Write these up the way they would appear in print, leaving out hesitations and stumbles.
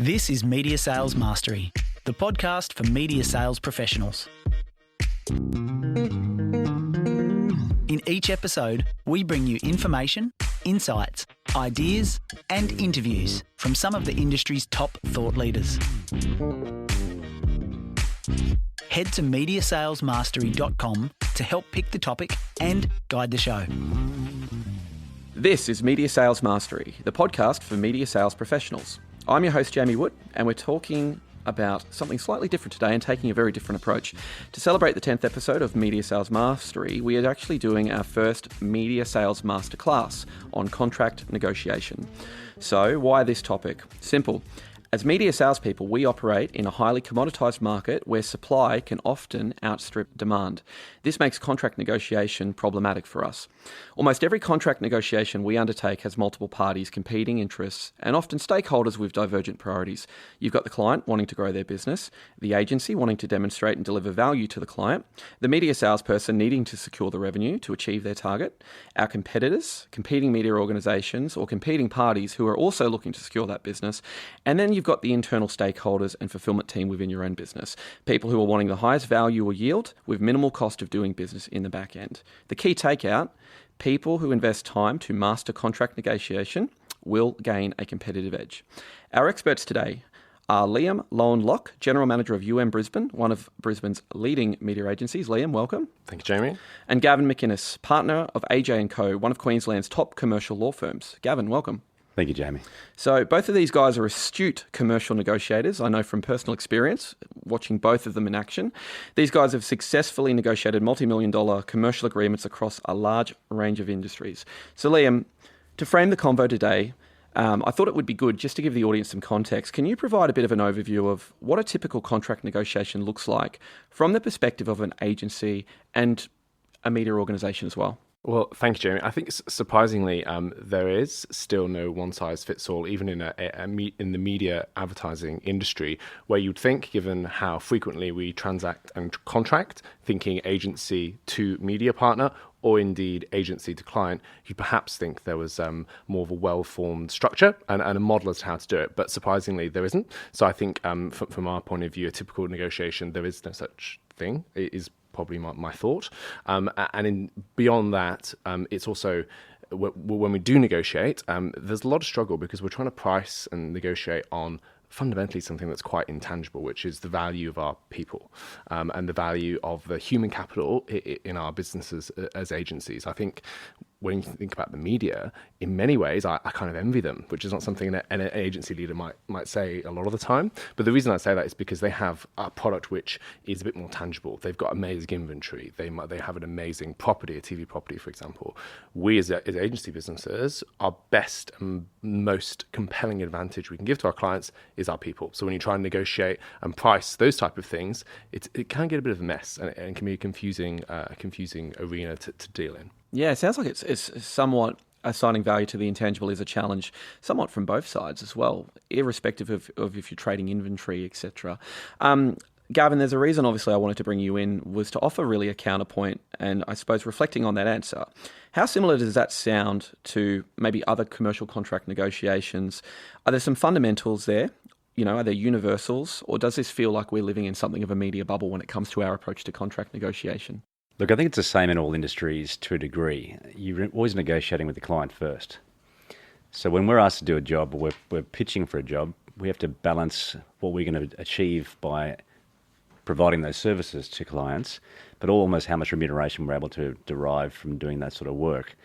This is Media Sales Mastery, the podcast for media sales professionals. In each episode, we bring you information, insights, ideas, and interviews from some of the industry's top thought leaders. Head to mediasalesmastery.com to help pick the topic and guide the show. This is Media Sales Mastery, the podcast for media sales professionals. I'm your host, Jamie Wood, and we're talking about something slightly different today and taking a very different approach. To celebrate the 10th episode of Media Sales Mastery, we are actually doing our first Media Sales Masterclass on contract negotiation. So, why this topic? Simple. As media salespeople, we operate in a highly commoditized market where supply can often outstrip demand. This makes contract negotiation problematic for us. Almost every contract negotiation we undertake has multiple parties, competing interests, and often stakeholders with divergent priorities. You've got the client wanting to grow their business, the agency wanting to demonstrate and deliver value to the client, the media salesperson needing to secure the revenue to achieve their target, our competitors, competing media organizations, or competing parties who are also looking to secure that business, and then you've got the internal stakeholders and fulfillment team within your own business, people who are wanting the highest value or yield with minimal cost of doing business in the back end. The key takeout: people who invest time to master contract negotiation will gain a competitive edge. Our experts today are Liam Lowenlock, General Manager of Brisbane, one of Brisbane's leading media agencies. Liam, welcome. Thank you, Jamie. And Gavin McInnes, Partner of AJ & Co., one of Queensland's top commercial law firms. Gavin, welcome. Thank you, Jamie. So both of these guys are astute commercial negotiators. I know from personal experience, watching both of them in action. These guys have successfully negotiated multi-million-dollar commercial agreements across a large range of industries. So Liam, to frame the convo today, I thought it would be good just to give the audience some context. Can you provide a bit of an overview of what a typical contract negotiation looks like from the perspective of an agency and a media organisation as well? Well, thank you, Jamie. I think surprisingly, there is still no one-size-fits-all, even in in the media advertising industry, where you'd think, given how frequently we transact and contract, thinking agency to media partner, or indeed agency to client, you'd perhaps think there was more of a well-formed structure and a model as to how to do it. But surprisingly, there isn't. So I think from our point of view, a typical negotiation, there is no such thing. It is probably my thought. Beyond that, it's also, when we do negotiate, there's a lot of struggle because we're trying to price and negotiate on fundamentally something that's quite intangible, which is the value of our people and the value of the human capital in our businesses as agencies. I think when you think about the media, in many ways, I kind of envy them, which is not something an agency leader might say a lot of the time. But the reason I say that is because they have a product which is a bit more tangible. They've got amazing inventory. They have an amazing property, a TV property, for example. We as agency businesses, our best and most compelling advantage we can give to our clients is our people. So when you try and negotiate and price those type of things, it can get a bit of a mess and can be a confusing arena to deal in. Yeah, it sounds like it's somewhat assigning value to the intangible is a challenge, somewhat from both sides as well, irrespective of if you're trading inventory, etc. Gavin, there's a reason, obviously, I wanted to bring you in, was to offer really a counterpoint, and I suppose reflecting on that answer, how similar does that sound to maybe other commercial contract negotiations? Are there some fundamentals there? Are there universals, or does this feel like we're living in something of a media bubble when it comes to our approach to contract negotiation? Look, I think it's the same in all industries to a degree. You're always negotiating with the client first. So when we're asked to do a job, or we're pitching for a job, we have to balance what we're going to achieve by providing those services to clients, but almost how much remuneration we're able to derive from doing that sort of work.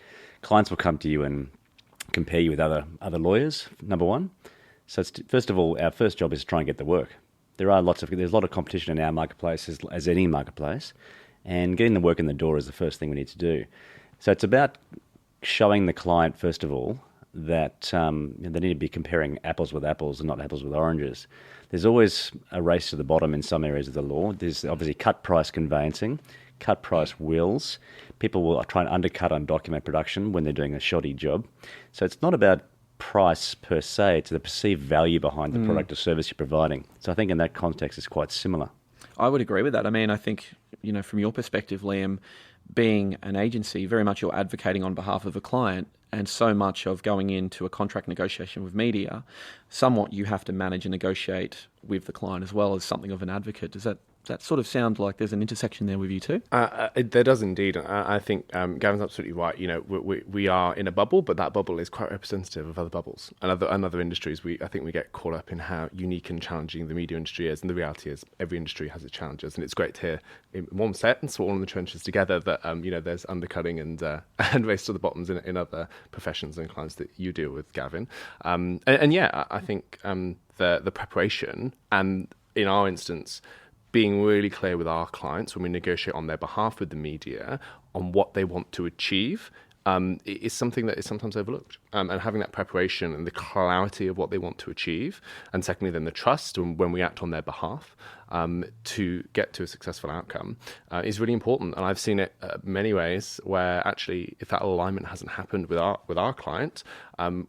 Clients will come to you and compare you with other lawyers, number one. So first of all, our first job is to try and get the work. There's a lot of competition in our marketplace, as any marketplace, and getting the work in the door is the first thing we need to do. So it's about showing the client, first of all, that they need to be comparing apples with apples and not apples with oranges. There's always a race to the bottom in some areas of the law. There's obviously cut price conveyancing, cut price wills. People will try and undercut on document production when they're doing a shoddy job. So it's not about price per se, it's the perceived value behind the product or service you're providing. So I think in that context it's quite similar. I would agree with that. I mean, I think, from your perspective, Liam, being an agency, very much you're advocating on behalf of a client. and so much of going into a contract negotiation with media, somewhat you have to manage and negotiate with the client as well as something of an advocate. Does that sort of sound like there's an intersection there with you too? There does indeed. I think Gavin's absolutely right. You know, we are in a bubble, but that bubble is quite representative of other bubbles and other industries. I think we get caught up in how unique and challenging the media industry is, and the reality is every industry has its challenges. And it's great to hear in one sentence, we're all in the trenches together, that there's undercutting and race to the bottoms in other professions and clients that you deal with, Gavin. I think the preparation, and in our instance, being really clear with our clients when we negotiate on their behalf with the media on what they want to achieve is something that is sometimes overlooked. And having that preparation and the clarity of what they want to achieve, and secondly then the trust when we act on their behalf to get to a successful outcome is really important. And I've seen it many ways where actually if that alignment hasn't happened with our client,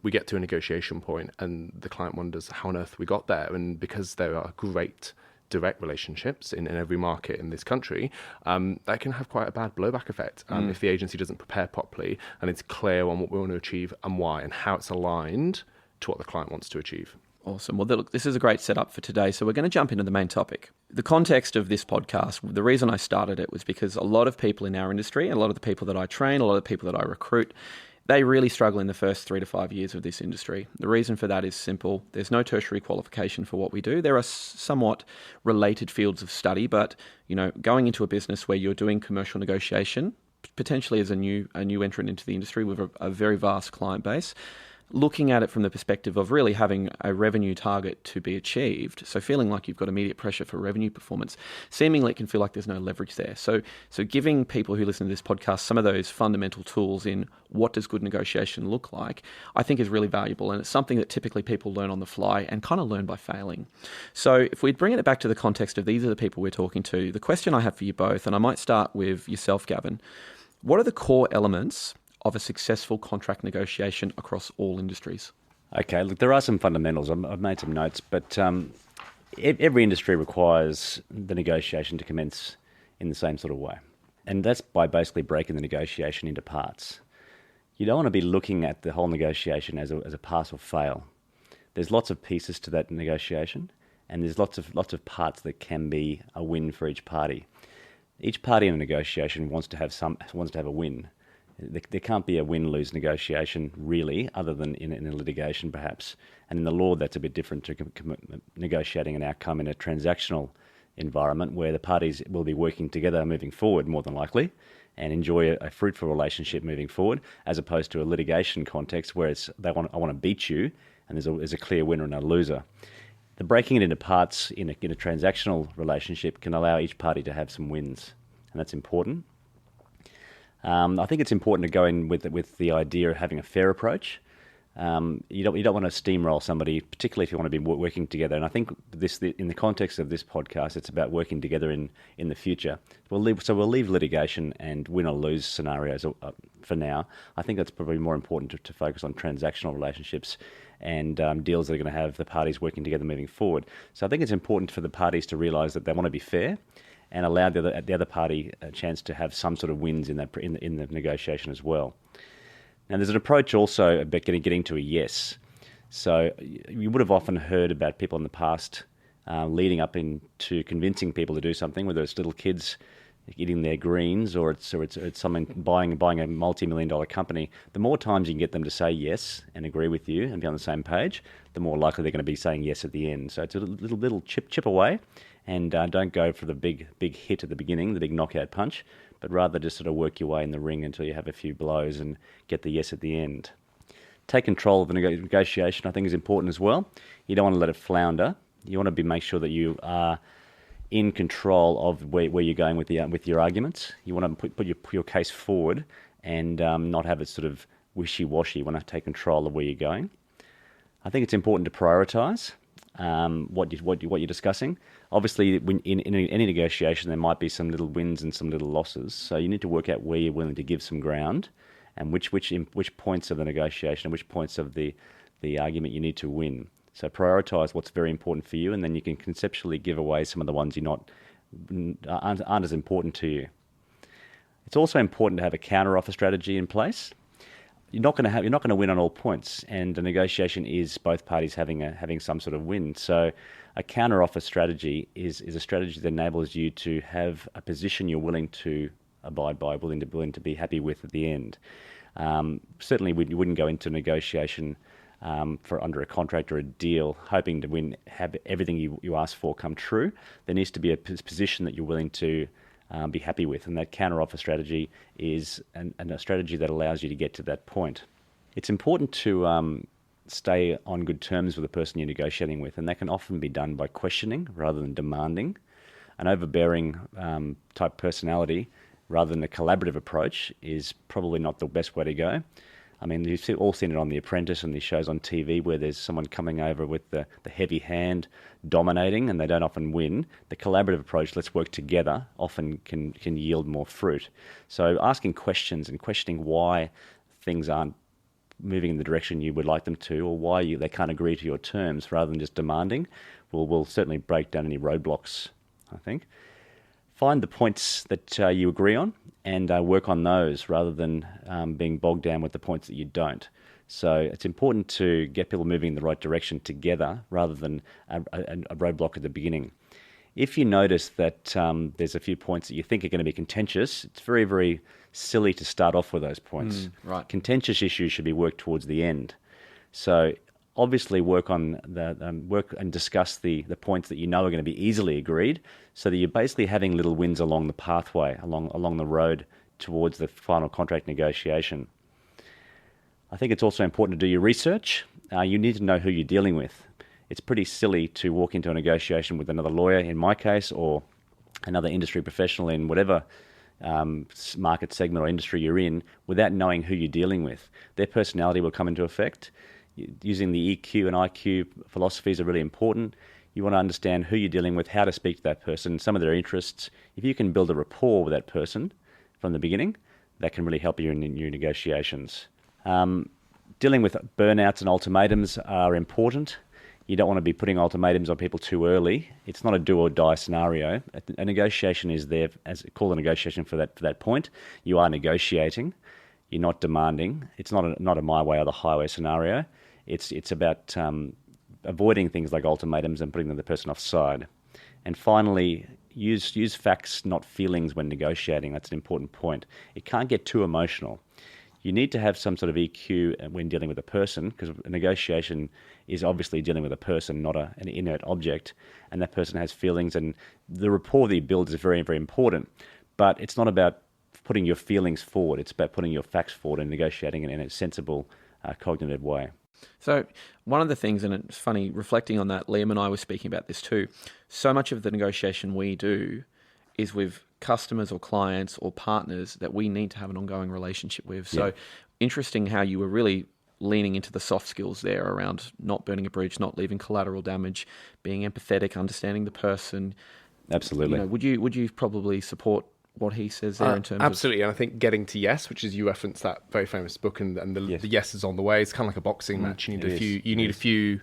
we get to a negotiation point and the client wonders how on earth we got there. And because there are great direct relationships in every market in this country, that can have quite a bad blowback effect if the agency doesn't prepare properly and it's clear on what we want to achieve and why and how it's aligned to what the client wants to achieve. Awesome. Well, look, this is a great setup for today. So we're going to jump into the main topic. The context of this podcast, the reason I started it was because a lot of people in our industry, and a lot of the people that I train, a lot of the people that I recruit, they really struggle in the first 3 to 5 years of this industry. The reason for that is simple. There's no tertiary qualification for what we do. There are somewhat related fields of study, but going into a business where you're doing commercial negotiation, potentially as a new entrant into the industry with a very vast client base, looking at it from the perspective of really having a revenue target to be achieved, so feeling like you've got immediate pressure for revenue performance, seemingly it can feel like there's no leverage there. So giving people who listen to this podcast some of those fundamental tools in what does good negotiation look like, I think is really valuable, and it's something that typically people learn on the fly and kind of learn by failing. So if we bring it back to the context of these are the people we're talking to, the question I have for you both, and I might start with yourself, Gavin, what are the core elements of a successful contract negotiation across all industries? Okay, look, there are some fundamentals. I've made some notes, but every industry requires the negotiation to commence in the same sort of way. And that's by basically breaking the negotiation into parts. You don't want to be looking at the whole negotiation as a pass or fail. There's lots of pieces to that negotiation, and there's lots of parts that can be a win for each party. Each party in a negotiation wants to have a win. There can't be a win-lose negotiation, really, other than in a litigation, perhaps. And in the law, that's a bit different to negotiating an outcome in a transactional environment where the parties will be working together moving forward, more than likely, and enjoy a fruitful relationship moving forward, as opposed to a litigation context where I want to beat you, and there's a clear winner and a loser. The breaking it into parts in a transactional relationship can allow each party to have some wins, and that's important. I think it's important to go in with the idea of having a fair approach. You don't want to steamroll somebody, particularly if you want to be working together. And I think in the context of this podcast, it's about working together in the future. We'll leave litigation and win or lose scenarios for now. I think that's probably more important to focus on transactional relationships and deals that are going to have the parties working together moving forward. So I think it's important for the parties to realise that they want to be fair and allow the other party a chance to have some sort of wins in the negotiation as well. Now, there's an approach also about getting to a yes. So you would have often heard about people in the past leading up into convincing people to do something, whether it's little kids eating their greens or it's someone buying a multi-million-dollar company. The more times you can get them to say yes and agree with you and be on the same page, the more likely they're going to be saying yes at the end. So it's a little chip away. And don't go for the big hit at the beginning, the big knockout punch, but rather just sort of work your way in the ring until you have a few blows and get the yes at the end. Take control of the negotiation, I think, is important as well. You don't want to let it flounder. You want to make sure that you are in control of where you're going with your arguments. You want to put your case forward and not have it sort of wishy-washy. You want to take control of where you're going. I think it's important to prioritise what you're discussing. Obviously, in any negotiation, there might be some little wins and some little losses. So you need to work out where you're willing to give some ground, and which points of the negotiation, which points of the argument you need to win. So prioritise what's very important for you, and then you can conceptually give away some of the ones aren't as important to you. It's also important to have a counter-offer strategy in place. you're not going to win on all points, and a negotiation is both parties having some sort of win. So a counter-offer strategy is a strategy that enables you to have a position you're willing to abide by, willing to be happy with at the end. Certainly, you wouldn't go into negotiation for under a contract or a deal hoping to have everything you ask for come true. There needs to be a position that you're willing to be happy with, and that counter-offer strategy is a strategy that allows you to get to that point. It's important to stay on good terms with the person you're negotiating with, and that can often be done by questioning rather than demanding. An overbearing type personality rather than a collaborative approach is probably not the best way to go. I mean, you've all seen it on The Apprentice and these shows on TV where there's someone coming over with the heavy hand dominating, and they don't often win. The collaborative approach, let's work together, often can yield more fruit. So asking questions and questioning why things aren't moving in the direction you would like them to, or why they can't agree to your terms rather than just demanding, will certainly break down any roadblocks, I think. Find the points that you agree on and work on those rather than being bogged down with the points that you don't. So it's important to get people moving in the right direction together rather than a roadblock at the beginning. If you notice that there's a few points that you think are going to be contentious, it's very, very silly to start off with those points. Right. Contentious issues should be worked towards the end. So obviously work on work and discuss the points that you know are going to be easily agreed, so that you're basically having little wins along the pathway, along the road towards the final contract negotiation. I think it's also important to do your research. You need to know who you're dealing with. It's pretty silly to walk into a negotiation with another lawyer, in my case, or another industry professional in whatever market segment or industry you're in, without knowing who you're dealing with. Their personality will come into effect. Using the EQ and IQ philosophies are really important. You want to understand who you're dealing with, how to speak to that person, some of their interests. If you can build a rapport with that person from the beginning, that can really help you in your negotiations. Dealing with burnouts and ultimatums are important. You don't want to be putting ultimatums on people too early. It's not a do or die scenario. A negotiation is there, as called a negotiation for that point. You are negotiating. You're not demanding. It's not a my way or the highway scenario. It's about avoiding things like ultimatums and putting the person offside. And finally, use facts, not feelings, when negotiating. That's an important point. It can't get too emotional. You need to have some sort of EQ when dealing with a person, because a negotiation is obviously dealing with a person, not an inert object, and that person has feelings, and the rapport that you build is very, very important. But it's not about putting your feelings forward. It's about putting your facts forward and negotiating in a sensible, cognitive way. So one of the things, and it's funny, reflecting on that, Liam and I were speaking about this too, so much of the negotiation we do is with customers or clients or partners that we need to have an ongoing relationship with. So interesting how you were really leaning into the soft skills there around not burning a bridge, not leaving collateral damage, being empathetic, understanding the person. Absolutely. Would you probably support what he says there in terms absolutely. And I think getting to yes, which is, you referenced that very famous book, and the yes is on the way. It's kind of like a boxing match. You need a few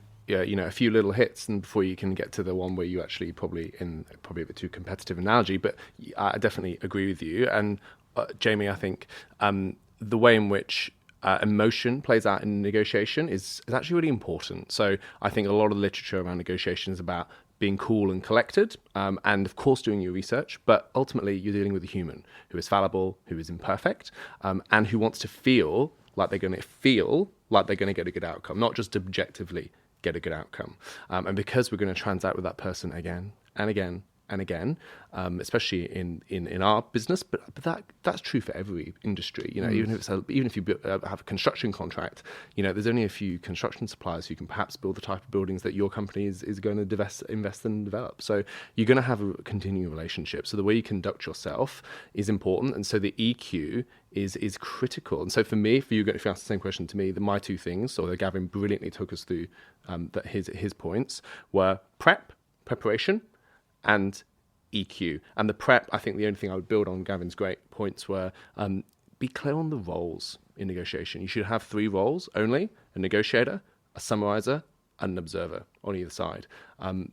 little hits, and before you can get to the one where you actually probably a bit too competitive analogy, but I definitely agree with you. And Jamie, I think the way in which emotion plays out in negotiation is actually really important. So I think a lot of the literature around negotiation is about being cool and collected, and of course doing your research, but ultimately you're dealing with a human who is fallible, who is imperfect, and who wants to feel like they're going to get a good outcome, not just objectively get a good outcome. And because we're going to transact with that person again and again and again, especially in our business, but that's true for every industry. Even if you have a construction contract, there's only a few construction suppliers who can perhaps build the type of buildings that your company is going to invest and develop. So you're going to have a continuing relationship. So the way you conduct yourself is important, and so the EQ is critical. And so for me, if you ask the same question to me, my two things, or Gavin brilliantly took us through that his points, were preparation, and EQ. And the prep, I think the only thing I would build on Gavin's great points were be clear on the roles in negotiation. You should have 3 roles only: a negotiator, a summarizer, and an observer on either side.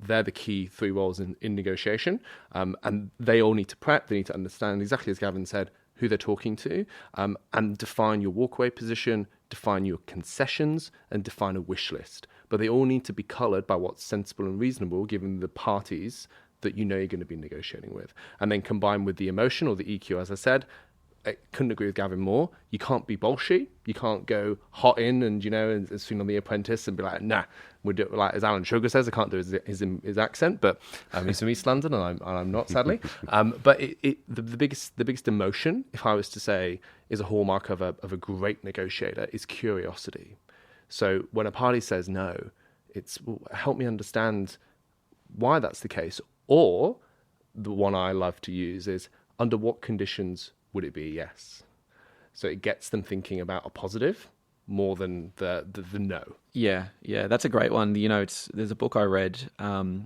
They're the key 3 roles in negotiation. And they all need to prep. They need to understand, exactly as Gavin said, who they're talking to, and define your walkaway position, define your concessions, and define a wish list. But they all need to be coloured by what's sensible and reasonable given the parties that you know you're going to be negotiating with. And then combined with the emotion or the EQ, as I said, I couldn't agree with Gavin more. You can't be bullshit. You can't go hot in and, as soon on The Apprentice and be like, nah, we'll do it like as Alan Sugar says. I can't do his accent, but he's from East London and I'm not, sadly. But the biggest emotion, if I was to say, is a hallmark of a great negotiator is curiosity. So when a party says no, it's help me understand why that's the case. Or the one I love to use is under what conditions would it be yes? So it gets them thinking about a positive more than the no. Yeah, that's a great one. There's a book I read,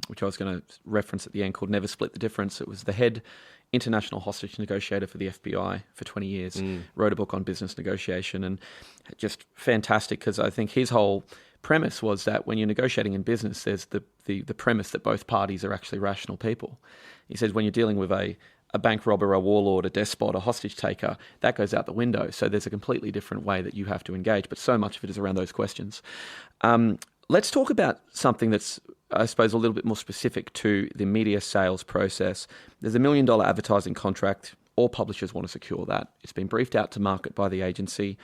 which I was going to reference at the end, called Never Split the Difference. It was the head international hostage negotiator for the FBI for 20 years, wrote a book on business negotiation, and just fantastic because I think his whole premise was that when you're negotiating in business, there's the premise that both parties are actually rational people. He says when you're dealing with a bank robber, a warlord, a despot, a hostage taker, that goes out the window. So there's a completely different way that you have to engage, but so much of it is around those questions. Let's talk about something that's, I suppose, a little bit more specific to the media sales process. There's $1 million advertising contract. All publishers want to secure that. It's been briefed out to market by the agency.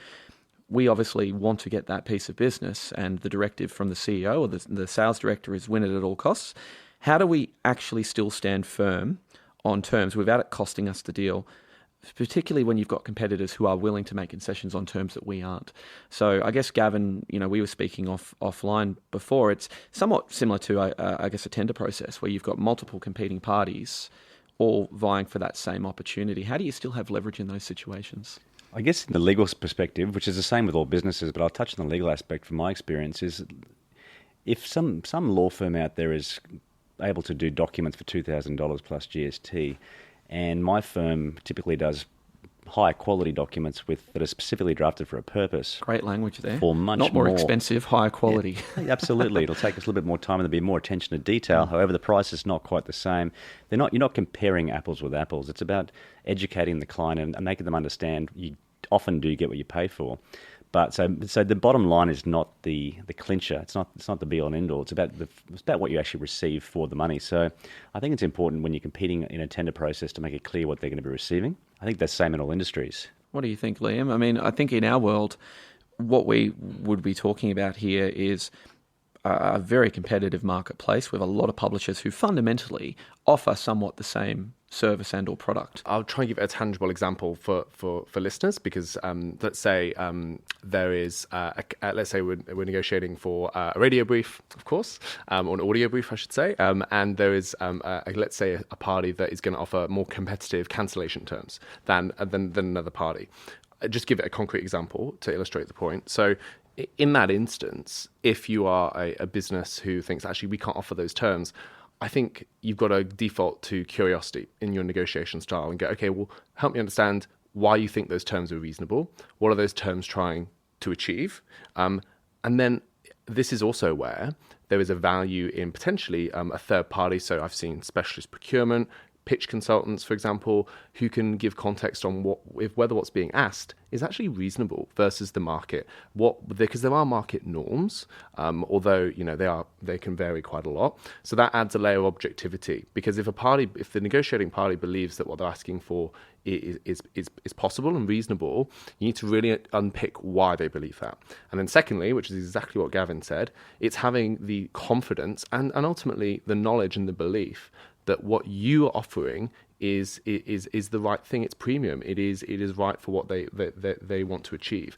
We obviously want to get that piece of business, and the directive from the CEO or the sales director is win it at all costs. How do we actually still stand firm on terms without it costing us the deal, particularly when you've got competitors who are willing to make concessions on terms that we aren't? So I guess, Gavin, we were speaking offline before. It's somewhat similar to, I guess, a tender process where you've got multiple competing parties all vying for that same opportunity. How do you still have leverage in those situations? I guess in the legal perspective, which is the same with all businesses, but I'll touch on the legal aspect from my experience, is if some law firm out there is able to do documents for $2,000 plus GST, and my firm typically does high quality documents that are specifically drafted for a purpose. Great language there. For much not more expensive, higher quality. Yeah, absolutely. It'll take us a little bit more time and there'll be more attention to detail. However, the price is not quite the same. You're not comparing apples with apples. It's about educating the client and making them understand you often do get what you pay for. But so the bottom line is not the clincher. It's not the be all and end all. It's about what you actually receive for the money. So I think it's important when you're competing in a tender process to make it clear what they're going to be receiving. I think that's the same in all industries. What do you think, Liam? I mean, I think in our world, what we would be talking about here is a very competitive marketplace with a lot of publishers who fundamentally offer somewhat the same service and or product. I'll try and give a tangible example for listeners because let's say there is let's say we're negotiating for a radio brief, of course, or an audio brief, I should say, and there is let's say a party that is going to offer more competitive cancellation terms than another party. Just give it a concrete example to illustrate the point. So in that instance, if you are a business who thinks actually we can't offer those terms, I think you've got to default to curiosity in your negotiation style and go, okay, well, help me understand why you think those terms are reasonable. What are those terms trying to achieve? And then this is also where there is a value in potentially a third party. So I've seen specialist procurement, pitch consultants, for example, who can give context on whether what's being asked is actually reasonable versus the market. Because there are market norms, although they can vary quite a lot. So that adds a layer of objectivity. Because if the negotiating party believes that what they're asking for is possible and reasonable, you need to really unpick why they believe that. And then secondly, which is exactly what Gavin said, it's having the confidence and ultimately the knowledge and the belief that what you are offering is the right thing. It's premium. It is right for what they want to achieve.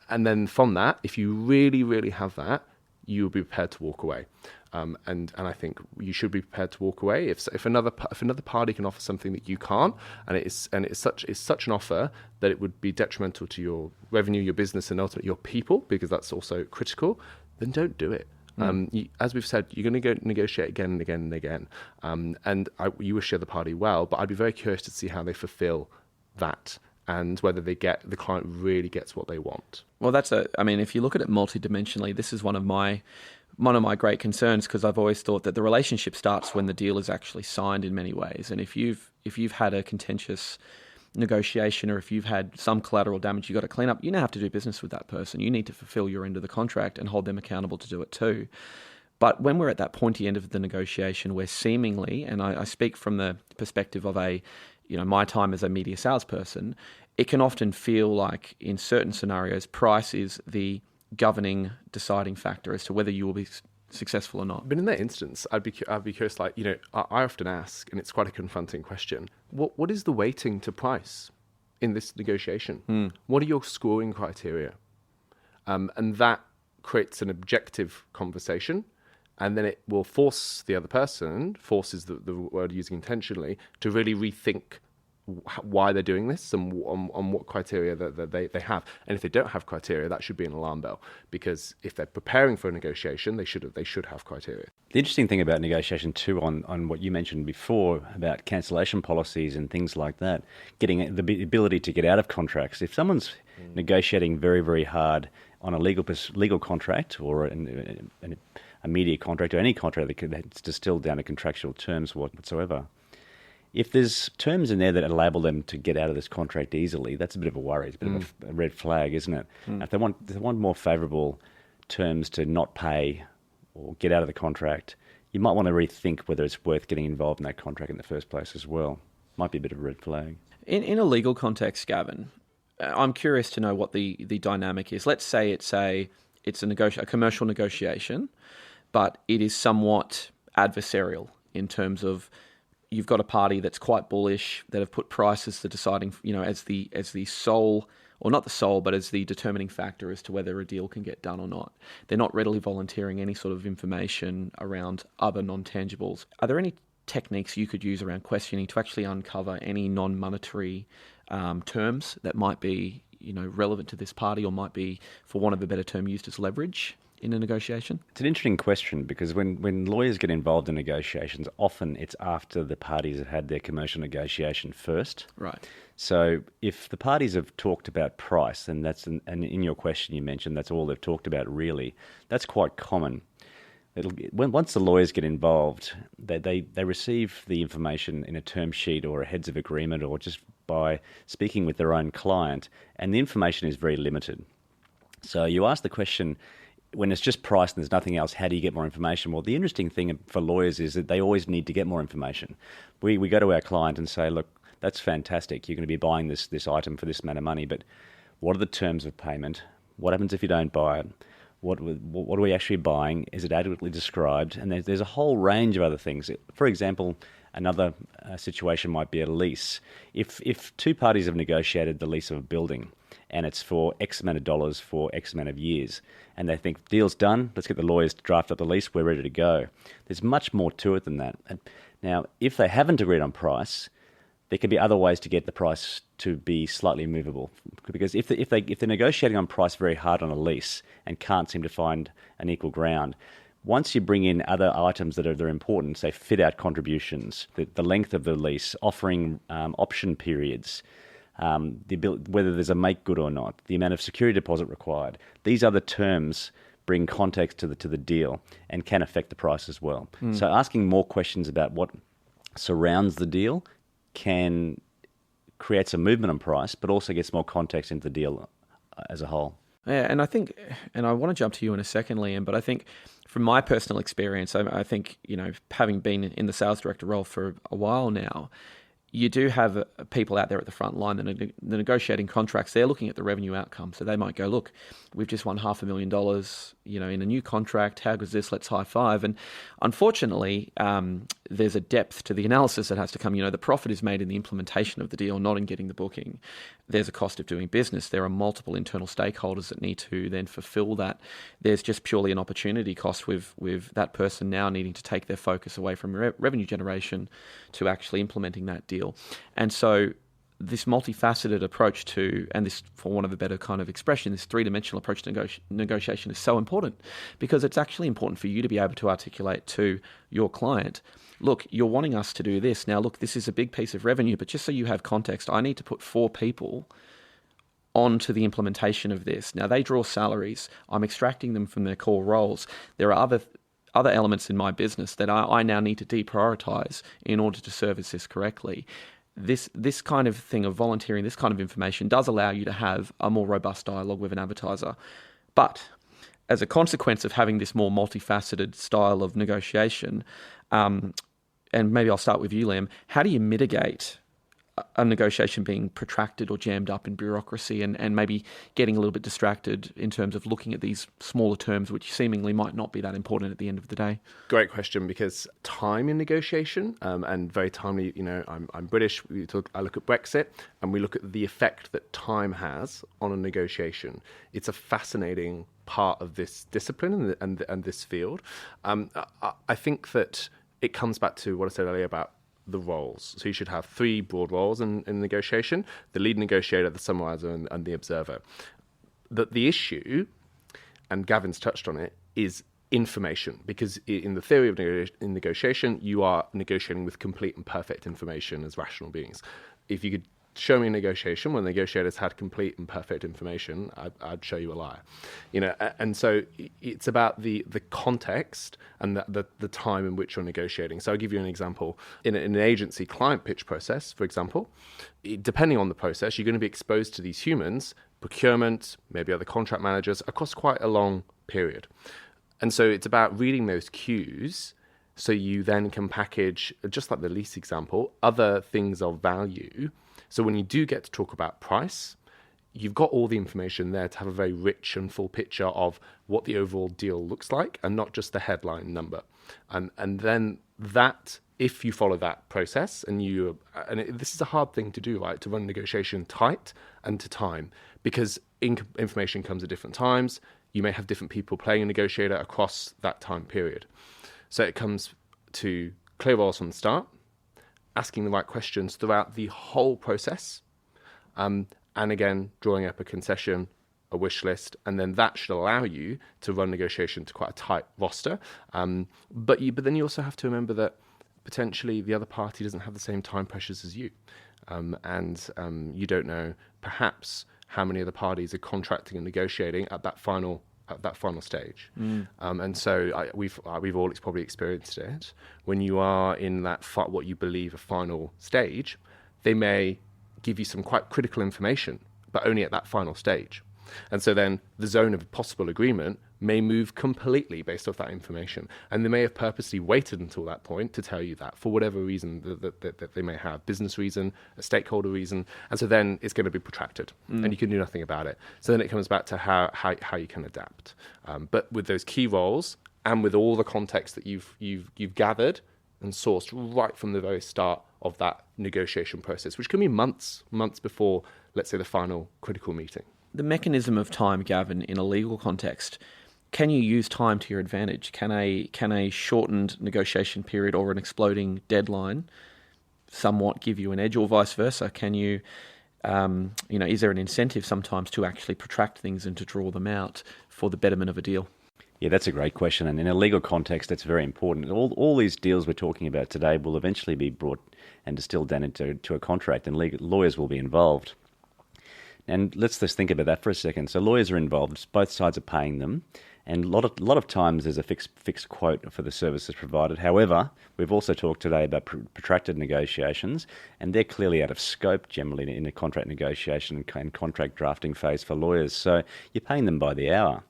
And then from that, if you really, really have that, you will be prepared to walk away. And I think you should be prepared to walk away if another party can offer something that you can't, and it's such an offer that it would be detrimental to your revenue, your business, and ultimately your people, because that's also critical. Then don't do it. As we've said, you're going to go negotiate again and again and again. You wish the other party well, but I'd be very curious to see how they fulfill that and whether the client really gets what they want. Well, if you look at it multidimensionally, this is one of my great concerns, because I've always thought that the relationship starts when the deal is actually signed in many ways. And if you've had a contentious negotiation, or if you've had some collateral damage you've got to clean up, you now have to do business with that person. You need to fulfill your end of the contract and hold them accountable to do it too. But when we're at that pointy end of the negotiation, where seemingly, and I speak from the perspective of my time as a media salesperson, it can often feel like in certain scenarios, price is the governing, deciding factor as to whether you will be successful or not. But in that instance, I'd be curious. I often ask, and it's quite a confronting question: what is the weighting to price in this negotiation? What are your scoring criteria? And that creates an objective conversation. And then it will force the other person, forces the word using intentionally, to really rethink why they're doing this and on what criteria that they have. And if they don't have criteria, that should be an alarm bell, because if they're preparing for a negotiation, they should have criteria. The interesting thing about negotiation too, on what you mentioned before about cancellation policies and things like that, getting the ability to get out of contracts. If someone's negotiating very, very hard on a legal contract or a media contract or any contract that's distilled down to contractual terms whatsoever, if there's terms in there that enable them to get out of this contract easily, that's a bit of a worry. It's a bit of a red flag, isn't it? If they want more favourable terms to not pay or get out of the contract, you might want to rethink whether it's worth getting involved in that contract in the first place as well. Might be a bit of a red flag. In a legal context, Gavin, I'm curious to know what the dynamic is. Let's say it's a commercial negotiation, but it is somewhat adversarial in terms of you've got a party that's quite bullish, that have put price as the deciding, as the sole, or not the sole, but as the determining factor as to whether a deal can get done or not. They're not readily volunteering any sort of information around other non-tangibles. Are there any techniques you could use around questioning to actually uncover any non-monetary terms that might be, relevant to this party, or might be, for want of a better term, used as leverage in a negotiation? It's an interesting question, because when lawyers get involved in negotiations, often it's after the parties have had their commercial negotiation first. Right. So if the parties have talked about price, and and in your question you mentioned that's all they've talked about really, that's quite common. Once the lawyers get involved, they receive the information in a term sheet or a heads of agreement, or just by speaking with their own client, and the information is very limited. So you ask the question, when it's just price and there's nothing else, how do you get more information? Well, the interesting thing for lawyers is that they always need to get more information. We go to our client and say, look, that's fantastic. You're going to be buying this item for this amount of money, but what are the terms of payment? What happens if you don't buy it? What are we actually buying? Is it adequately described? And there's a whole range of other things. For example, another situation might be a lease. If two parties have negotiated the lease of a building, and it's for X amount of dollars for X amount of years, and they think, deal's done, let's get the lawyers to draft up the lease, we're ready to go. There's much more to it than that. And now, if they haven't agreed on price, there could be other ways to get the price to be slightly movable. Because if they're negotiating on price very hard on a lease and can't seem to find an equal ground, once you bring in other items that are important, say fit-out contributions, the length of the lease, offering option periods, whether there's a make good or not, the amount of security deposit required. These other terms bring context to the deal and can affect the price as well. So asking more questions about what surrounds the deal can create some movement on price, but also gets more context into the deal as a whole. Yeah, and I think, and I want to jump to you in a second, Liam, but I think from my personal experience, I think, having been in the sales director role for a while now, you do have people out there at the front line that are negotiating contracts. They're looking at the revenue outcome. So they might go, look, we've just won $500,000, in a new contract. How goes this? Let's high five. And unfortunately, there's a depth to the analysis that has to come. The profit is made in the implementation of the deal, not in getting the booking. There's a cost of doing business. There are multiple internal stakeholders that need to then fulfill that. There's just purely an opportunity cost with that person now needing to take their focus away from revenue generation to actually implementing that deal. And so this multifaceted approach to, and this, for want of a better kind of expression, this three-dimensional approach to negotiation is so important, because it's actually important for you to be able to articulate to your client, look, you're wanting us to do this. Now, look, this is a big piece of revenue, but just so you have context, I need to put 4 people onto the implementation of this. Now, they draw salaries. I'm extracting them from their core roles. There are other elements in my business that I now need to deprioritize in order to service this correctly. this kind of thing of volunteering, this kind of information does allow you to have a more robust dialogue with an advertiser. But as a consequence of having this more multifaceted style of negotiation, and maybe I'll start with you, Liam, how do you mitigate a negotiation being protracted or jammed up in bureaucracy and maybe getting a little bit distracted in terms of looking at these smaller terms which seemingly might not be that important at the end of the day? Great question, because time in negotiation, and very timely, I'm British, I look at Brexit and we look at the effect that time has on a negotiation. It's a fascinating part of this discipline and this field. I think that it comes back to what I said earlier about the roles. So you should have 3 broad roles in negotiation: the lead negotiator, the summarizer, and the observer. The issue, and Gavin's touched on it, is information, because in the theory of negotiation, you are negotiating with complete and perfect information as rational beings. If you could show me a negotiation where negotiators had complete and perfect information, I'd show you a liar. And so it's about the context and the time in which you're negotiating. So I'll give you an example. In an agency client pitch process, for example, depending on the process, you're going to be exposed to these humans, procurement, maybe other contract managers, across quite a long period. And so it's about reading those cues so you then can package, just like the lease example, other things of value. So when you do get to talk about price, you've got all the information there to have a very rich and full picture of what the overall deal looks like, and not just the headline number. And then that, if you follow that process, this is a hard thing to do, right? To run negotiation tight and to time, because information comes at different times. You may have different people playing a negotiator across that time period. So it comes to clear roles from the start, asking the right questions throughout the whole process, and again, drawing up a concession, a wish list, and then that should allow you to run negotiation to quite a tight roster. But then you also have to remember that potentially the other party doesn't have the same time pressures as you, and you don't know perhaps how many other parties are contracting and negotiating at that final stage. And so we've all probably experienced it. When you are in that what you believe a final stage, they may give you some quite critical information, but only at that final stage. And so then the zone of possible agreement may move completely based off that information. And they may have purposely waited until that point to tell you that for whatever reason that they may have, business reason, a stakeholder reason. And so then it's going to be protracted and you can do nothing about it. So then it comes back to how you can adapt. But with those key roles and with all the context that you've gathered and sourced right from the very start of that negotiation process, which can be months before, let's say, the final critical meeting. The mechanism of time, Gavin, in a legal context, can you use time to your advantage? Can a shortened negotiation period or an exploding deadline somewhat give you an edge, or vice versa? Can you, is there an incentive sometimes to actually protract things and to draw them out for the betterment of a deal? Yeah, that's a great question. And in a legal context, that's very important. All these deals we're talking about today will eventually be brought and distilled down into a contract, and lawyers will be involved. And let's just think about that for a second. So lawyers are involved, both sides are paying them, and a lot of times there's a fixed quote for the services provided. However, we've also talked today about protracted negotiations, and they're clearly out of scope generally in a contract negotiation and contract drafting phase for lawyers. So you're paying them by the hour.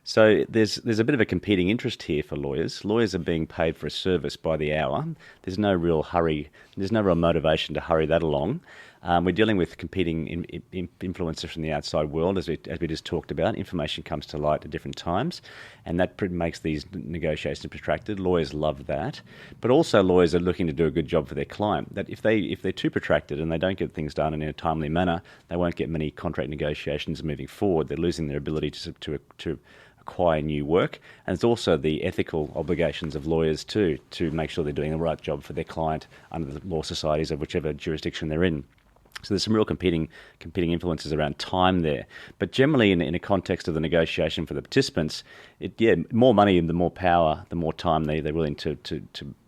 So there's a bit of a competing interest here for lawyers. Lawyers are being paid for a service by the hour. There's no real hurry. There's no real motivation to hurry that along. We're dealing with competing influences from the outside world, as we just talked about. Information comes to light at different times, and that makes these negotiations protracted. Lawyers love that, but also lawyers are looking to do a good job for their client. That if they're too protracted and they don't get things done in a timely manner, they won't get many contract negotiations moving forward. They're losing their ability to acquire new work, and it's also the ethical obligations of lawyers too, to make sure they're doing the right job for their client under the law societies of whichever jurisdiction they're in. So there's some real competing influences around time there. But generally, in a context of the negotiation for the participants, more money and the more power, the more time they're willing to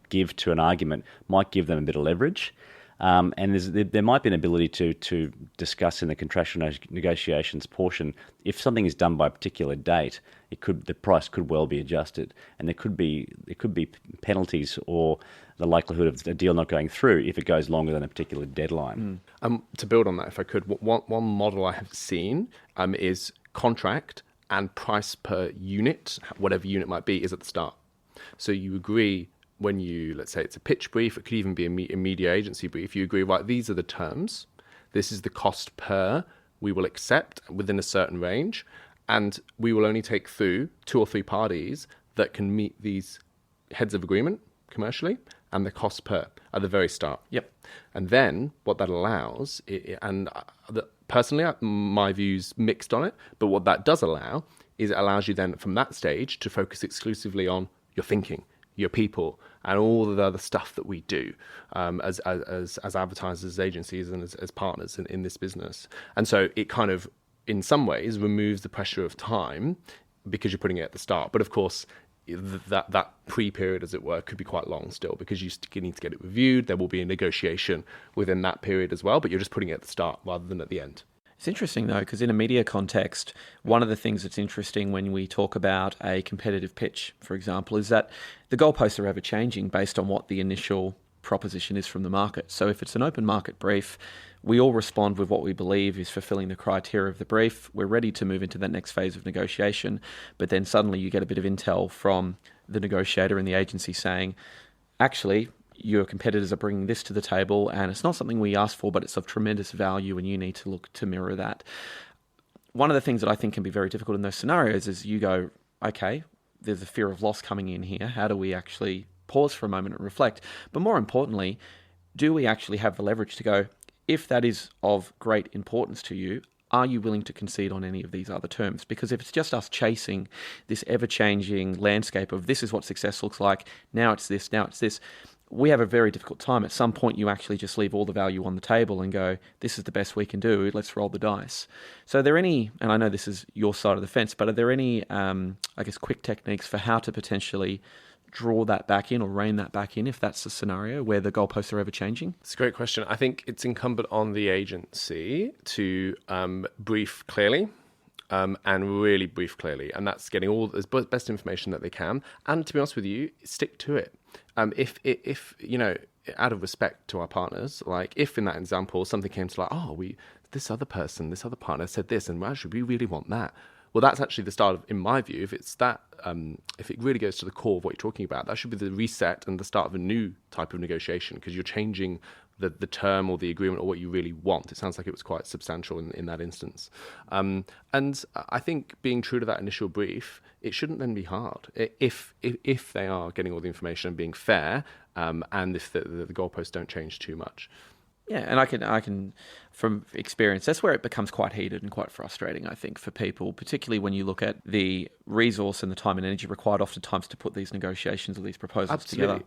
give to an argument might give them a bit of leverage. And there might be an ability to discuss in the contractual negotiations portion, if something is done by a particular date, the price could well be adjusted, and there could be penalties or the likelihood of a deal not going through if it goes longer than a particular deadline. To build on that, if I could, one model I have seen is contract and price per unit, whatever unit might be, is at the start. So you agree when let's say it's a pitch brief, it could even be a media agency brief, you agree, right, these are the terms, this is the cost per, we will accept within a certain range, and we will only take through 2 or 3 parties that can meet these heads of agreement commercially and the cost per at the very start. Yep. And then what that allows, personally, my view's mixed on it, but what that does allow is it allows you then from that stage to focus exclusively on your thinking, your people, and all of the other stuff that we do as advertisers, agencies, and as partners in this business. And so it kind of, in some ways, removes the pressure of time because you're putting it at the start. But of course, that pre-period, as it were, could be quite long still, because you need to get it reviewed. There will be a negotiation within that period as well, but you're just putting it at the start rather than at the end. It's interesting, though, because in a media context, one of the things that's interesting when we talk about a competitive pitch, for example, is that the goalposts are ever changing based on what the initial proposition is from the market. So if it's an open market brief, we all respond with what we believe is fulfilling the criteria of the brief. We're ready to move into that next phase of negotiation, but then suddenly you get a bit of intel from the negotiator and the agency saying, actually, your competitors are bringing this to the table and it's not something we asked for, but it's of tremendous value and you need to look to mirror that. One of the things that I think can be very difficult in those scenarios is you go, okay, there's a fear of loss coming in here. How do we actually pause for a moment and reflect? But more importantly, do we actually have the leverage to go, if that is of great importance to you, are you willing to concede on any of these other terms? Because if it's just us chasing this ever-changing landscape of this is what success looks like, now it's this, we have a very difficult time. At some point, you actually just leave all the value on the table and go, this is the best we can do, let's roll the dice. So are there any, and I know this is your side of the fence, but are there any, quick techniques for how to potentially draw that back in or rein that back in if that's the scenario where the goalposts are ever changing? It's a great question. I think it's incumbent on the agency to brief clearly. And really brief clearly, and that's getting all the best information that they can. And to be honest with you, stick to it. If you know, out of respect to our partners, like if in that example something came to like, this other partner said this, and actually we really want that. Well, that's actually the start of, in my view, if it's that, if it really goes to the core of what you're talking about, that should be the reset and the start of a new type of negotiation, because you're changing the term or the agreement or what you really want. It sounds like it was quite substantial in that instance. And I think being true to that initial brief, it shouldn't then be hard if they are getting all the information and being fair, and if the goalposts don't change too much. Yeah, and I can, from experience, that's where it becomes quite heated and quite frustrating, I think, for people, particularly when you look at the resource and the time and energy required oftentimes to put these negotiations or these proposals together.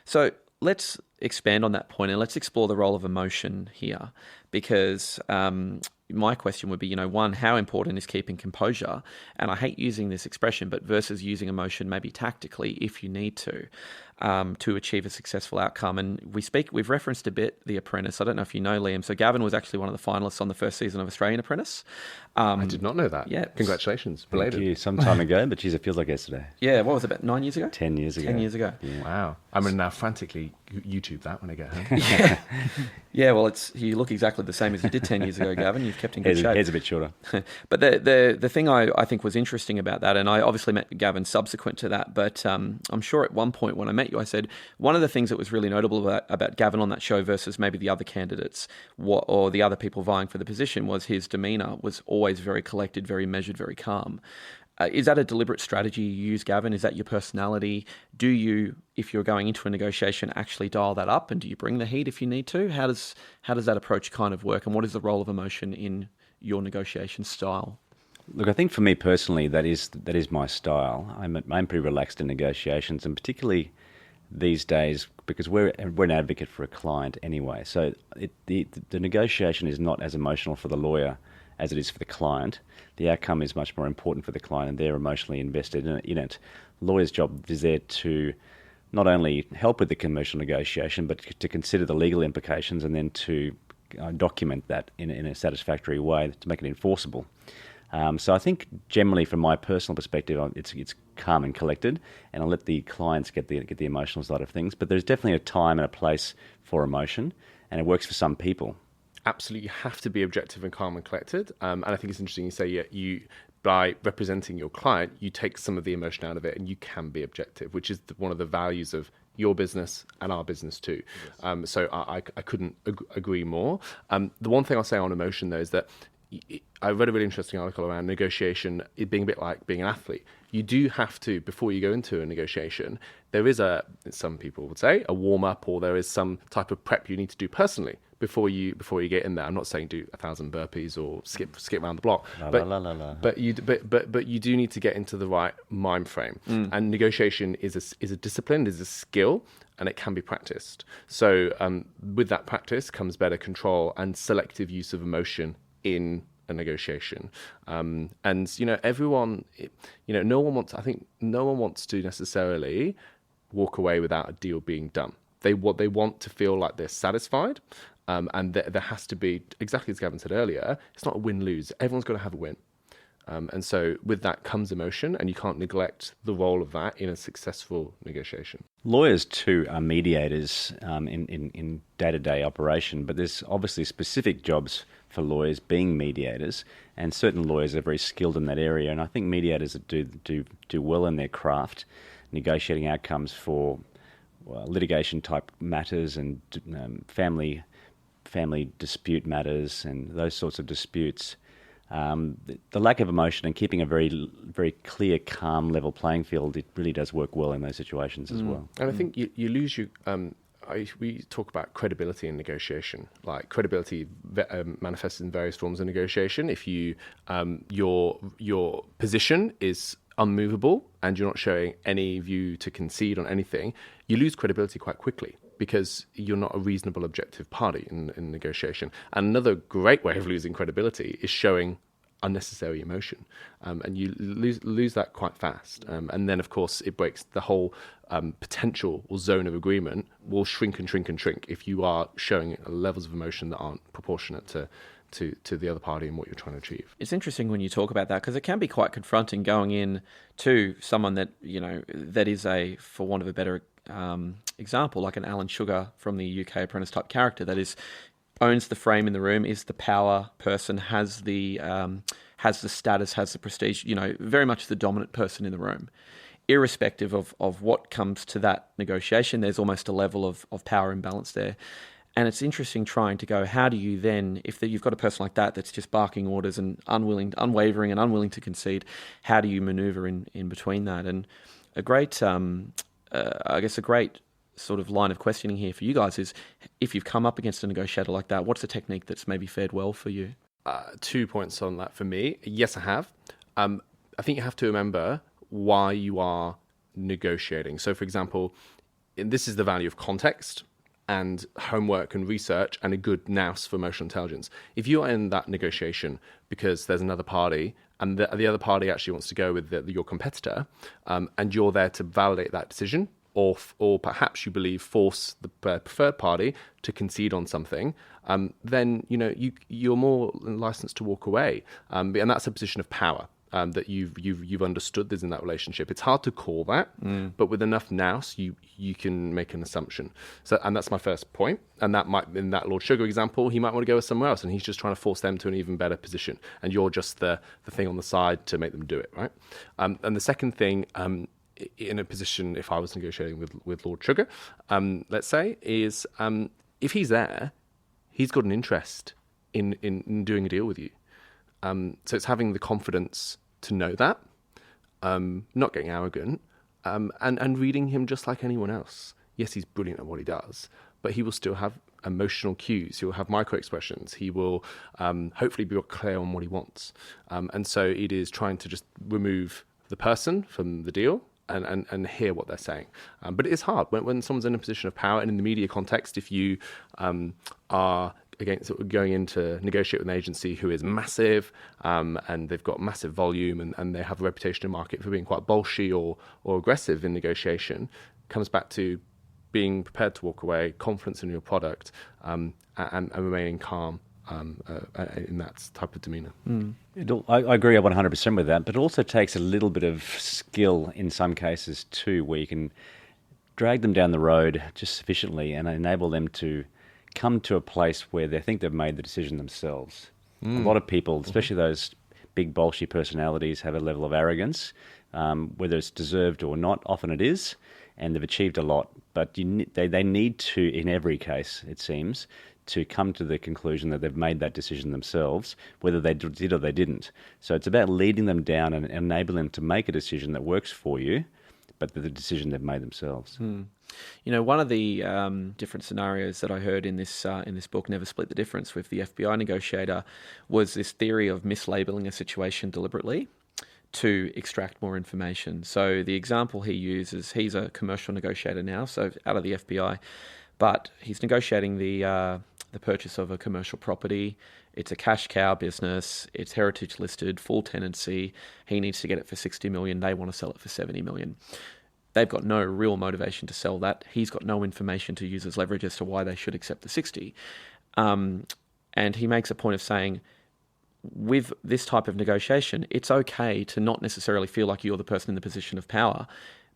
So let's expand on that point and let's explore the role of emotion here, because my question would be, one, how important is keeping composure? And I hate using this expression, but versus using emotion maybe tactically if you need to achieve a successful outcome. And we've referenced a bit The Apprentice. I don't know if you know, Liam. So Gavin was actually one of the finalists on the first season of Australian Apprentice. I did not know that. Yeah. Congratulations. Belated. Thank you. Some time ago, but geez, it feels like yesterday. Yeah, what was it, about 9 years ago? 10 years ago. 10 years ago. Yeah. Wow. I'm going to now frantically YouTube that when I get home. Yeah, well, you look exactly the same as you did 10 years ago, Gavin. You've kept in good shape. Hair's a bit shorter. But the thing I think was interesting about that, and I obviously met Gavin subsequent to that, but I'm sure at one point when I met you, I said, one of the things that was really notable about Gavin on that show versus maybe the other candidates or the other people vying for the position was his demeanour was always very collected, very measured, very calm. Is that a deliberate strategy you use, Gavin? Is that your personality? Do you, if you're going into a negotiation, actually dial that up, and do you bring the heat if you need to? How does that approach kind of work, and what is the role of emotion in your negotiation style? Look, I think for me personally, that is my style. I'm pretty relaxed in negotiations, and particularly these days because we're an advocate for a client anyway. So the negotiation is not as emotional for the lawyer as it is for the client. The outcome is much more important for the client, and they're emotionally invested in it. Lawyer's job is there to not only help with the commercial negotiation, but to consider the legal implications and then to document that in a satisfactory way to make it enforceable. So I think generally, from my personal perspective, it's calm and collected, and I'll let the clients get the emotional side of things. But there's definitely a time and a place for emotion, and it works for some people. Absolutely, you have to be objective and calm and collected. And I think it's interesting you say you by representing your client, you take some of the emotion out of it, and you can be objective, which is one of the values of your business and our business too. Yes. So I couldn't agree more. The one thing I'll say on emotion, though, is that I read a really interesting article around negotiation, it being a bit like being an athlete. You do have to, before you go into a negotiation, there is some people would say, a warm-up, or there is some type of prep you need to do personally before you get in there. I'm not saying do 1,000 burpees or skip around the block, but you do need to get into the right mind frame. And negotiation is a discipline, is a skill, and it can be practiced. So with that practice comes better control and selective use of emotion in a negotiation. And everyone, no one wants to necessarily walk away without a deal being done. They want to feel like they're satisfied. And there has to be, exactly as Gavin said earlier, it's not a win-lose. Everyone's got to have a win. And so with that comes emotion, and you can't neglect the role of that in a successful negotiation. Lawyers too are mediators in day-to-day operation, but there's obviously specific jobs for lawyers being mediators, and certain lawyers are very skilled in that area. And I think mediators that do well in their craft, negotiating outcomes for litigation type matters and family dispute matters and those sorts of disputes. The lack of emotion and keeping a very, very clear, calm, level playing field, it really does work well in those situations as well. And I think you lose your... we talk about credibility in negotiation. Like, credibility manifests in various forms of negotiation. If your position is unmovable and you're not showing any view to concede on anything, you lose credibility quite quickly, because you're not a reasonable, objective party in negotiation. And another great way of losing credibility is showing unnecessary emotion, and you lose that quite fast. And then, of course, it breaks the whole potential or zone of agreement will shrink and shrink and shrink if you are showing levels of emotion that aren't proportionate to the other party and what you're trying to achieve. It's interesting when you talk about that, because it can be quite confronting going in to someone that, that is for want of a better example, like an Alan Sugar from the UK Apprentice type character that owns the frame in the room, is the power person, has the status, has the prestige, very much the dominant person in the room. Irrespective of what comes to that negotiation, there's almost a level of power imbalance there. And it's interesting trying to go, how do you then, if you've got a person like that that's just barking orders and unwavering and unwilling to concede, how do you maneuver in between that? And a great, a great sort of line of questioning here for you guys is, if you've come up against a negotiator like that, what's a technique that's maybe fared well for you? 2 points on that for me. Yes, I have. I think you have to remember why you are negotiating. So, for example, this is the value of context and homework and research and a good nous for emotional intelligence. If you are in that negotiation because there's another party and the other party actually wants to go with your competitor, and you're there to validate that decision, or perhaps you believe force the preferred party to concede on something, then you're more licensed to walk away, and that's a position of power. That you've understood is in that relationship. It's hard to call that, but with enough nous, you can make an assumption. So, and that's my first point. And that might, in that Lord Sugar example, he might want to go somewhere else, and he's just trying to force them to an even better position, and you're just the thing on the side to make them do it, right? And the second thing, in a position, if I was negotiating with Lord Sugar, let's say, is if he's there, he's got an interest in doing a deal with you. So it's having the confidence to know that, not getting arrogant, and reading him just like anyone else. Yes, he's brilliant at what he does, but he will still have emotional cues. He will have micro expressions. He will hopefully be clear on what he wants. And so it is trying to just remove the person from the deal and hear what they're saying. But it is hard when someone's in a position of power, and in the media context, if you are going in to negotiate with an agency who is massive, and they've got massive volume, and they have a reputation in the market for being quite bolshy or aggressive in negotiation, comes back to being prepared to walk away, confidence in your product, and remaining calm in that type of demeanour. I agree 100% with that, but it also takes a little bit of skill in some cases too, where you can drag them down the road just sufficiently and enable them to come to a place where they think they've made the decision themselves. A lot of people, especially those big, bolshy personalities, have a level of arrogance, whether it's deserved or not. Often it is, and they've achieved a lot. But they need to, in every case, it seems, to come to the conclusion that they've made that decision themselves, whether they did or they didn't. So it's about leading them down and enabling them to make a decision that works for you, but the decision they've made themselves. You know, one of the different scenarios that I heard in this book, Never Split the Difference, with the FBI negotiator, was this theory of mislabeling a situation deliberately to extract more information. So the example he uses, he's a commercial negotiator now, so out of the FBI, but he's negotiating the purchase of a commercial property. It's a cash cow business. It's heritage listed, full tenancy. He needs to get it for 60 million. They want to sell it for 70 million. They've got no real motivation to sell that. He's got no information to use as leverage as to why they should accept the 60. And he makes a point of saying, with this type of negotiation, it's okay to not necessarily feel like you're the person in the position of power,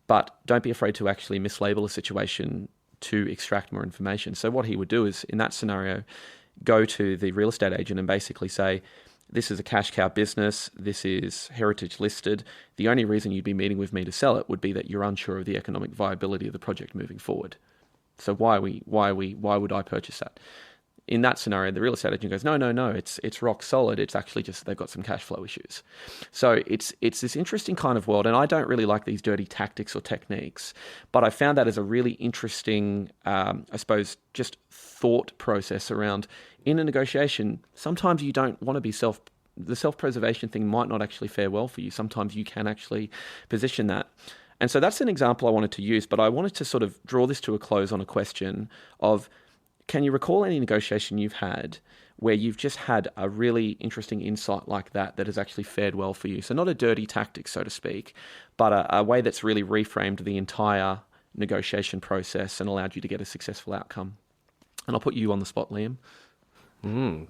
but don't be afraid to actually mislabel a situation to extract more information. So what he would do is, in that scenario, go to the real estate agent and basically say, this is a cash cow business, this is heritage listed. The only reason you'd be meeting with me to sell it would be that you're unsure of the economic viability of the project moving forward. So why would I purchase that? In that scenario, the real estate agent goes, no, it's rock solid. It's actually just they've got some cash flow issues. So it's this interesting kind of world, and I don't really like these dirty tactics or techniques, but I found that as a really interesting, I suppose, just thought process around, in a negotiation, sometimes you don't want to be the self-preservation thing might not actually fare well for you. Sometimes you can actually position that. And so that's an example I wanted to use, but I wanted to sort of draw this to a close on a question of, can you recall any negotiation you've had where you've just had a really interesting insight like that has actually fared well for you? So not a dirty tactic, so to speak, but a way that's really reframed the entire negotiation process and allowed you to get a successful outcome. And I'll put you on the spot, Liam.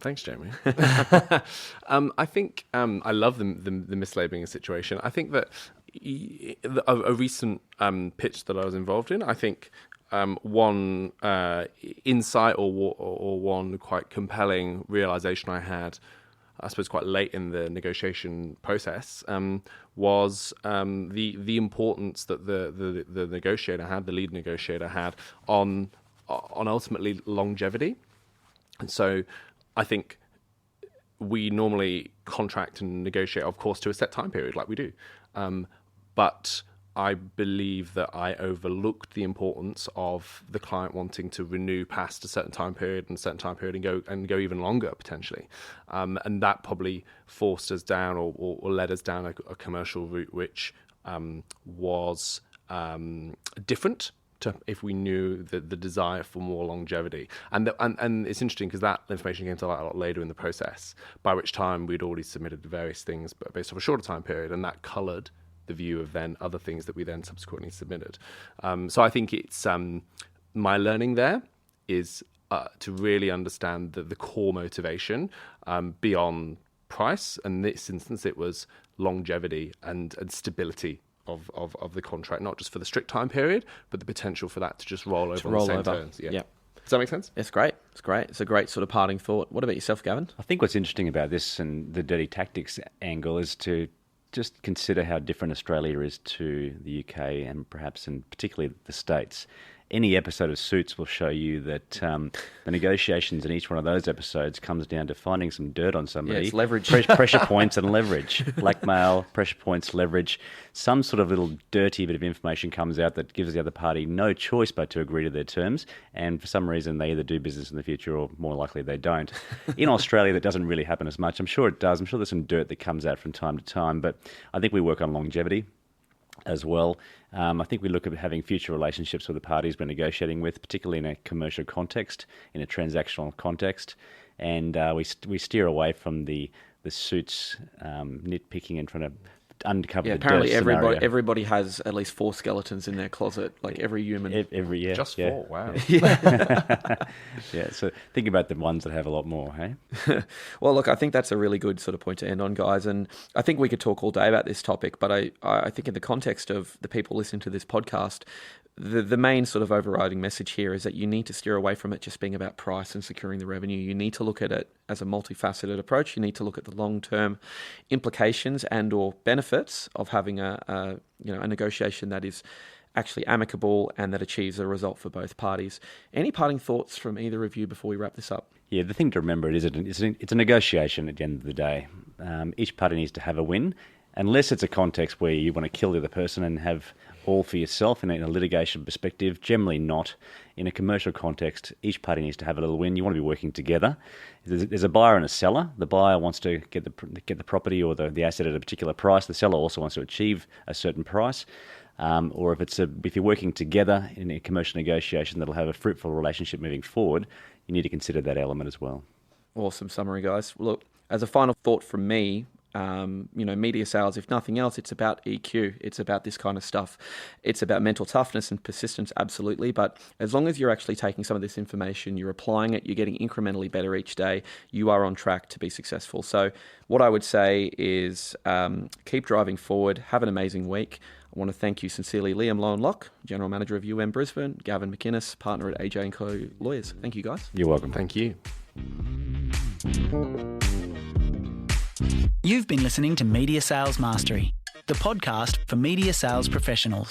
Thanks, Jamie. I think I love the mislabeling situation. I think that a recent pitch that I was involved in, I think one insight or one quite compelling realization I had, I suppose quite late in the negotiation process, was the importance that the negotiator had, the lead negotiator had, on ultimately longevity. And so I think we normally contract and negotiate, of course, to a set time period like we do. But I believe that I overlooked the importance of the client wanting to renew past a certain time period and go even longer potentially, and that probably forced us down or led us down a commercial route which was different to if we knew the desire for more longevity. And it's interesting because that information came to light a lot later in the process, by which time we'd already submitted various things but based off a shorter time period, and that coloured the view of then other things that we then subsequently submitted. So I think it's my learning there is to really understand the core motivation beyond price. And in this instance, it was longevity and stability of the contract, not just for the strict time period, but the potential for that to just roll over on the same terms. Yeah. Yep. Does that make sense? It's great. It's a great sort of parting thought. What about yourself, Gavin? I think what's interesting about this and the dirty tactics angle is to just consider how different Australia is to the UK and perhaps in particularly the States. Any episode of Suits will show you that the negotiations in each one of those episodes comes down to finding some dirt on somebody. Yeah, it's leverage. Pressure points and leverage. Blackmail, pressure points, leverage. Some sort of little dirty bit of information comes out that gives the other party no choice but to agree to their terms. And for some reason, they either do business in the future or more likely they don't. In Australia, that doesn't really happen as much. I'm sure it does. I'm sure there's some dirt that comes out from time to time. But I think we work on longevity as well. I think we look at having future relationships with the parties we're negotiating with, particularly in a commercial context, in a transactional context, and we steer away from the suits nitpicking and trying to uncover Yeah, the apparently dirt scenario. everybody has at least 4 skeletons in their closet, like every human. Every year. Just yeah. 4, wow. Yeah, so think about the ones that have a lot more, hey? Well, look, I think that's a really good sort of point to end on, guys. And I think we could talk all day about this topic, but I think in the context of the people listening to this podcast, the main sort of overriding message here is that you need to steer away from it just being about price and securing the revenue. You need to look at it as a multifaceted approach. You need to look at the long-term implications and or benefits of having a negotiation that is actually amicable and that achieves a result for both parties. Any parting thoughts from either of you before we wrap this up? Yeah, the thing to remember is it's a negotiation at the end of the day. Each party needs to have a win, unless it's a context where you want to kill the other person and have all for yourself in a litigation perspective. Generally not. In a commercial context, each party needs to have a little win. You want to be working together. There's a buyer and a seller. The buyer wants to get the property or the asset at a particular price. The seller also wants to achieve a certain price. Or if you're working together in a commercial negotiation that'll have a fruitful relationship moving forward, you need to consider that element as well. Awesome summary, guys. Look, as a final thought from me, media sales, if nothing else, it's about EQ. It's about this kind of stuff. It's about mental toughness and persistence, absolutely. But as long as you're actually taking some of this information, you're applying it, you're getting incrementally better each day, you are on track to be successful. So what I would say is keep driving forward. Have an amazing week. I want to thank you sincerely, Liam Lowenlock, General Manager of UM Brisbane, Gavin McInnes, Partner at AJ & Co Lawyers. Thank you, guys. You're welcome. Thank you. You've been listening to Media Sales Mastery, the podcast for media sales professionals.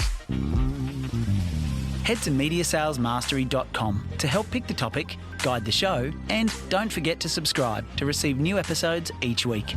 Head to MediaSalesMastery.com to help pick the topic, guide the show, and don't forget to subscribe to receive new episodes each week.